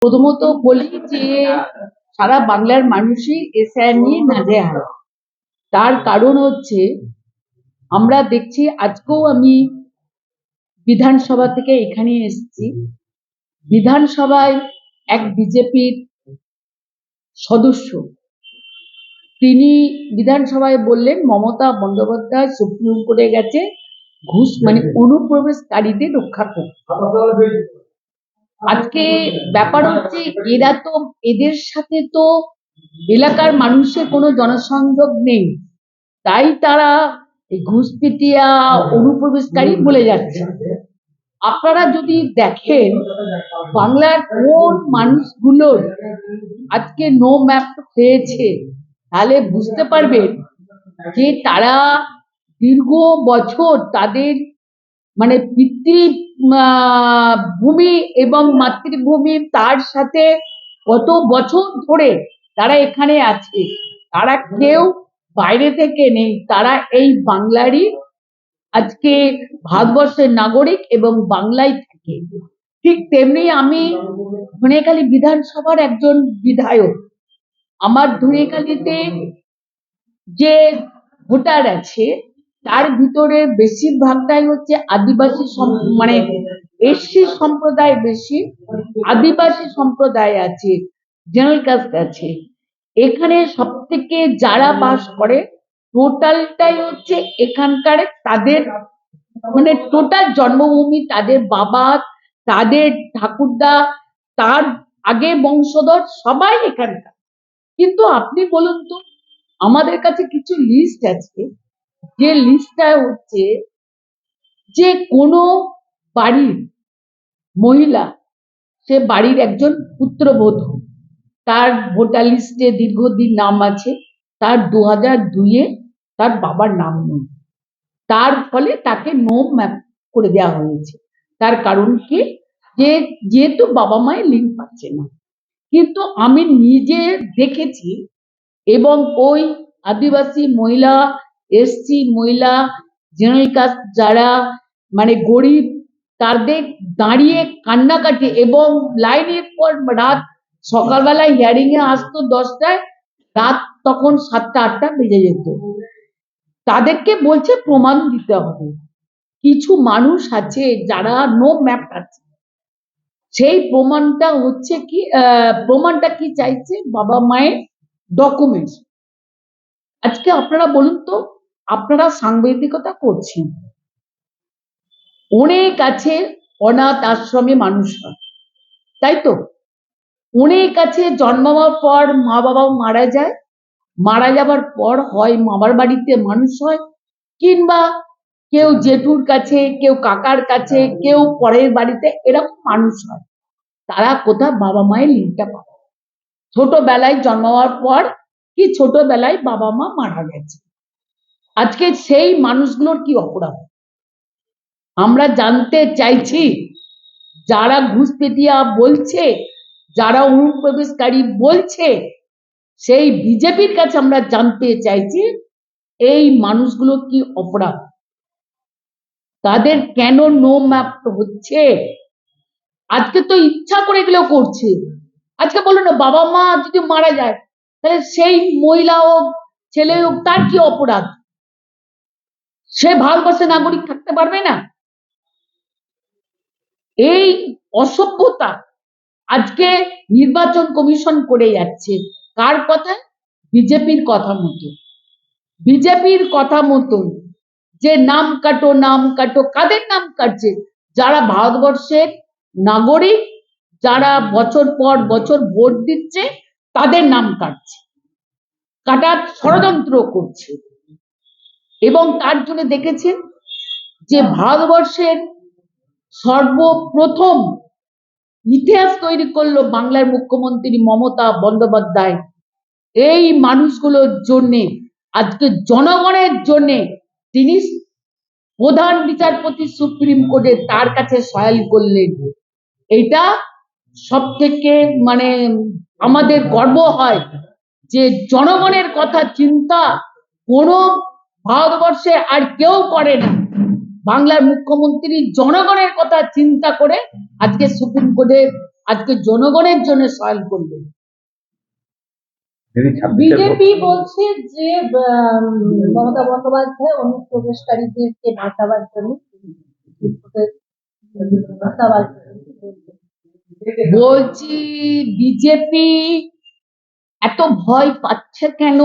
প্রথমত বলি যে সারা বাংলার মানুষই এসআইআর নিয়ে নাজেহাল। তার কারণ হচ্ছে আমরা দেখছি, আজকেও আমি বিধানসভা থেকে এখানে এসেছি। বিধানসভায় এক বিজেপির সদস্য তিনি বিধানসভায় বললেন মমতা বন্দ্যোপাধ্যায় সুপ্রিম কোর্টে গেছে ঘুষ মানে অনুপ্রবেশকারীদের রক্ষা করতে। আজকে ব্যাপার হচ্ছে এরা তো, এদের সাথে তো এলাকার মানুষের কোনো জনসংযোগ নেই, তাই তারা এই ঘুষপেটিয়া অনুপ্রবেশকারী বলে যাচ্ছে। আপনারা যদি দেখেন বাংলার কোন মানুষগুলোর আজকে নো ম্যাপ হয়েছে, তাহলে বুঝতে পারবেন যে তারা দীর্ঘ বছর তাদের মানে ভূমি এবং মাতৃভূমি তার সাথে কত বছর ধরে তারা এখানে আছে। তারা কেউ বাইরে থেকে নেই, তারা এই বাংলারই আজকে ভারতবর্ষের নাগরিক এবং বাংলায় থাকে। ঠিক তেমনি আমি ধনেখালি বিধানসভার একজন বিধায়ক। আমার ধনেখালিতে যে ভোটার আছে তার ভিতরে বেশিরভাগটাই হচ্ছে আদিবাসী, মানে এসসি সম্প্রদায় বেশি, আদিবাসী সম্প্রদায় আছে, জেনারেল কাস্ট আছে। এখানে সব থেকে যারা বাস করে টোটালটাই হচ্ছে এখানকার, তাদের মানে টোটাল জন্মভূমি, তাদের বাবা, তাদের ঠাকুরদা, তার আগে বংশধর সবাই এখানকার। কিন্তু আপনি বলুন তো, আমাদের কাছে কিছু লিস্ট আছে, যে লিস্টটা হচ্ছে যে কোনো বাড়ির মহিলা, সে বাড়ির একজন পুত্রবধূ, তার ভোটার লিস্টে দীর্ঘদিন নাম আছে, তার 2002-এ তার বাবার নাম নেই, তার ফলে তাকে নো ম্যাপ করে দেওয়া হয়েছে। তার কারণ কি, যে যেহেতু বাবা মায়ের লিঙ্ক পাচ্ছে না। কিন্তু আমি নিজে দেখেছি, এবং ওই আদিবাসী মহিলা, এসসি মহিলা, জেনারেল কাস্ট যারা মানে গরিব, তাদের দাঁড়িয়ে কান্নাকাটি এবং লাইনের পর রাত, সকালবেলায় হিয়ারিং এ আসতো 10টায়, রাত তখন 7টা-8টা বেজে যেত। তাদেরকে বলছে প্রমাণ দিতে হবে। কিছু মানুষ আছে যারা নো ম্যাপ আছে, সেই প্রমাণটা হচ্ছে কি, প্রমাণটা কি চাইছে, বাবা মায়ের ডকুমেন্টস। আজকে আপনারা বলুন তো, আপনারা সাংবাদিকতা করছেন, অনেক আছে অনাথ আশ্রমে মানুষরা, তাই তো? অনেক আছে জন্মাবার পর মা বাবা মারা যায়, মারা যাবার পর হয় মামার বাড়িতে মানুষ হয়, কিংবা কেউ জেঠুর কাছে, কেউ কাকার কাছে, কেউ পরের বাড়িতে, এরকম মানুষ হয়। তারা কোথায় বাবা মায়ের লিঙ্কটা পায়? ছোটবেলায় জন্মাবার পর কি ছোটবেলায় বাবা মা মারা গেছে। আজকে সেই মানুষগুলোর কি অপরাধ আমরা জানতে চাইছি। যারা ঘুষপেটিয়া বলছে, যারা অনুপ্রবেশকারী বলছে, সেই বিজেপির কাছে আমরা জানতে চাইছি এই মানুষগুলো কি অপরাধ, তাদের কেন নো ম্যাপ হচ্ছে? আজকে তো ইচ্ছা করে এগুলো করছে। আজকে বলো না, বাবা মা যদি মারা যায়, তাহলে সেই মহিলা হোক ছেলে হোক, তার কি অপরাধ? সে ভারতবর্ষের নাগরিক থাকতে পারবে না? এই অসভ্যতা আজকে নির্বাচন কমিশন করে যাচ্ছে। কার কথা? বিজেপির কথা মতো। বিজেপির কথা মতো যে নাম কাটো, নাম কাটো। কাদের নাম কাটছে? যারা ভারতবর্ষের নাগরিক, যারা বছর পর বছর ভোট দিচ্ছে, তাদের নাম কাটছে, কাটার ষড়যন্ত্র করছে। এবং তার জন্য দেখেছেন যে ভারতবর্ষের সর্বপ্রথম ইতিহাস তৈরি করলো বাংলার মুখ্যমন্ত্রী মমতা বন্দ্যোপাধ্যায়। এই মানুষগুলোর জন্য, আজকে জনগণের জন্য তিনি প্রধান বিচারপতি সুপ্রিম কোর্টে তার কাছে সয়াল করলেন। এটা সব থেকে মানে আমাদের গর্ব হয় যে জনগণের কথা চিন্তা কোনো ভারতবর্ষে আর কেউ করে না। বাংলার মুখ্যমন্ত্রী জনগণের কথা চিন্তা করে আজকে সুপ্রিম কোর্টে আজকে জনগণের জন্য সহায় করবেন। দিদি 26-এর বিজেপি বলছে যে মমতা বন্দ্যোপাধ্যায় অনুপ্রবেশকারীদেরকে বাঁচাবার জন্য বাঁচাবার বলছি বিজেপি এত ভয় পাচ্ছে কেন?